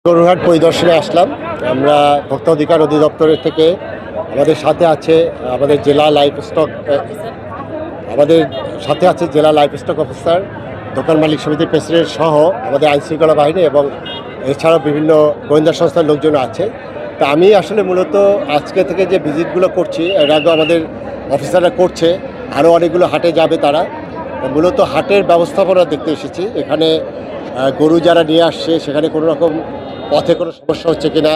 গরুহাট পরিদর্শনে আসলাম। আমরা ভোক্তা অধিকার অধিদপ্তরের থেকে আমাদের সাথে আছে জেলা লাইফ স্টক অফিসার, দোকান মালিক সমিতির প্রেসিডেন্ট সহ আমাদের আইনশৃঙ্খলা বাহিনী এবং এছাড়াও বিভিন্ন গোয়েন্দা সংস্থার লোকজন আছে। তা আমি আসলে মূলত আজকে থেকে যে ভিজিটগুলো করছি, এর আগেও আমাদের অফিসাররা করছে, আরও অনেকগুলো হাটে যাবে তারা। মূলত হাটের ব্যবস্থাপনা দেখতে এসেছি। এখানে গরু যারা নিয়ে আসছে সেখানে কোনো রকম পথে কোনো সমস্যা হচ্ছে কিনা,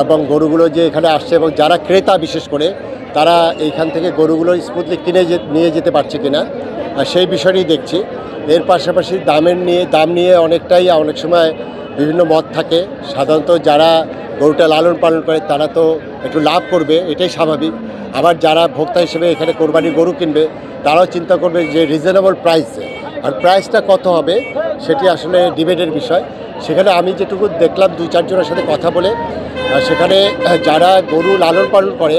এবং গরুগুলো যে এখানে আসছে এবং যারা ক্রেতা বিশেষ করে তারা এইখান থেকে গরুগুলো স্মুথলি নিয়ে যেতে পারছে কিনা, সেই বিষয়টি দেখছি। এর পাশাপাশি দাম নিয়ে অনেক সময় বিভিন্ন মত থাকে। সাধারণত যারা গরুটা লালন পালন করে তারা তো একটু লাভ করবে, এটাই স্বাভাবিক। আবার যারা ভোক্তা হিসেবে এখানে কোরবানির গরু কিনবে তারাও চিন্তা করবে যে রিজনেবল প্রাইসে, আর প্রাইসটা কত হবে সেটি আসলে ডিবেটের বিষয়। সেখানে আমি যেটুকু দেখলাম 2-4 জনের সাথে কথা বলে, সেখানে যারা গরু লালন পালন করে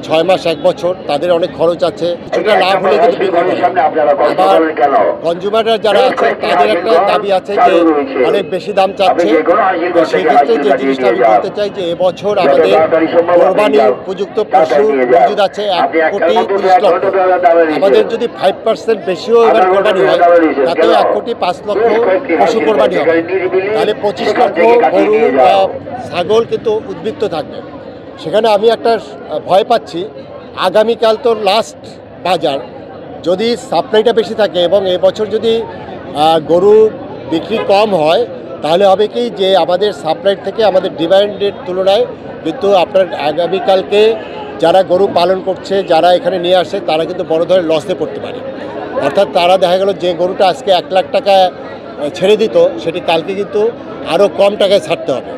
6 মাস 1 বছর, তাদের অনেক খরচ আছে, কিছুটা লাভ হলে কিন্তু বিক্রি করে। আবার কনজিউমাররা যারা আছে তাদের একটা দাবি আছে যে অনেক বেশি দাম চাচ্ছে। তো সেই ক্ষেত্রে যে জিনিসটা আমি বলতে চাই যে এবছর আমাদের কোরবানির উপযুক্ত পশু মজুদ আছে 1,30,00,000। আমাদের যদি 5% বেশিও এবার কোরবানি হয় তাতেও 1,05,00,000 পশু কোরবানি হবে। তাহলে 25 লক্ষ গরু বা ছাগল কিন্তু উদ্বৃত্ত থাকবে। সেখানে আমি একটা ভয় পাচ্ছি, আগামীকাল তো লাস্ট বাজার, যদি সাপ্লাইটা বেশি থাকে এবং এবছর যদি গরু বিক্রি কম হয় তাহলে হবে কি যে আমাদের সাপ্লাই থেকে আমাদের ডিমান্ডের তুলনায় কিন্তু আপনার আগামীকালকে যারা গরু পালন করছে, যারা এখানে নিয়ে আসে, তারা কিন্তু বড় ধরনের লসে পড়তে পারে। অর্থাৎ তারা দেখা গেল যে গরুটা আজকে 1 লাখ টাকা ছেড়ে দিত সেটি কালকে কিন্তু আরও কম টাকায় ছাড়তে হবে।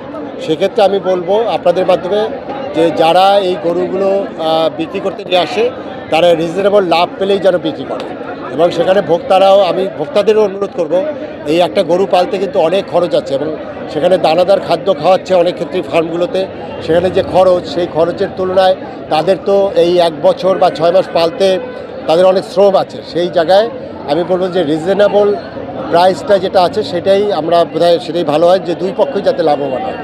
সেক্ষেত্রে আমি বলবো আপনাদের মাধ্যমে যে যারা এই গরুগুলো বিক্রি করতে নিয়ে আসে তারা রিজনেবল লাভ পেলেই যেন বিক্রি করে, এবং সেখানে আমি ভোক্তাদেরও অনুরোধ করব, এই একটা গরু পালতে কিন্তু অনেক খরচ আছে এবং সেখানে দানাদার খাদ্য খাওয়াচ্ছে অনেক ক্ষেত্রেই ফার্মগুলোতে। সেখানে যে খরচ, সেই খরচের তুলনায় তাদের তো এই 1 বছর বা 6 মাস পালতে তাদের অনেক শ্রম আছে। সেই জায়গায় আমি বলবো যে রিজনেবল প্রাইসটা যেটা আছে সেটাই সেটাই ভালো হয়, যে দুই পক্ষই যাতে লাভবান হয়।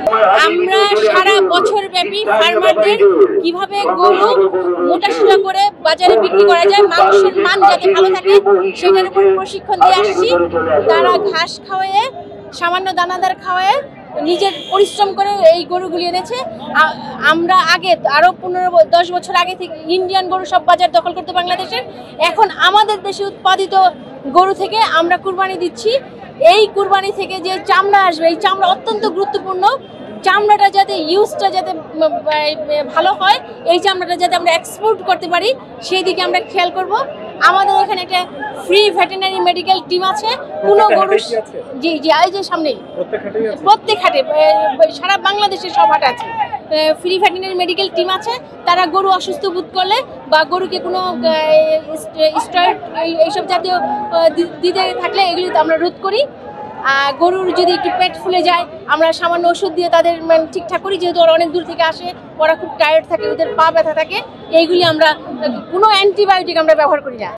আমরা সারা বছর ব্যাপী ফার্মারদের কিভাবে গরু মোটাসোটা করে বাজারে বিক্রি করা যায়, মাংসের মান যাতে ভালো থাকে সেটার উপর প্রশিক্ষণ দিয়ে আসছি। তারা ঘাস খাওয়ায়, সামান্য দানাদার খাওয়ায়, নিজের পরিশ্রম করে এই গরুগুলি এনেছে। আমরা আগে আরও 15-10 বছর আগে থেকে ইন্ডিয়ান গরু সব বাজার দখল করতে বাংলাদেশের, এখন আমাদের দেশে উৎপাদিত গরু থেকে আমরা কুরবানি দিচ্ছি। এই কুরবানি থেকে যে চামড়া আসবে, এই চামড়া অত্যন্ত গুরুত্বপূর্ণ। চামড়াটা যাতে ইউজটা যাতে ভালো হয়, এই চামড়াটা যাতে আমরা এক্সপোর্ট করতে পারি সেই দিকে আমরা খেয়াল করব। আমাদের এখানে একটা ফ্রি ভেটেরিনারি মেডিকেল টিম আছে। কোনো গরু জি এই যে সামনেই প্রত্যেক হাটে সারা বাংলাদেশের সব হাট আছে, ফ্রি ভেটেরিনারি মেডিকেল টিম আছে। তারা গরু অসুস্থ বোধ করলে বা গরুকে কোনো স্টেরয়েড এইসব জাতীয় দিতে থাকলে এগুলি আমরা রোধ করি। গরুর যদি একটু পেট ফুলে যায় আমরা সামান্য ওষুধ দিয়ে তাদের ঠিকঠাক করি, যেহেতু ওরা অনেক দূর থেকে আসে, ওরা খুব টায়ার্ড থাকে, ওদের পা ব্যথা থাকে। এইগুলি আমরা কোনো অ্যান্টিবায়োটিক আমরা ব্যবহার করি না।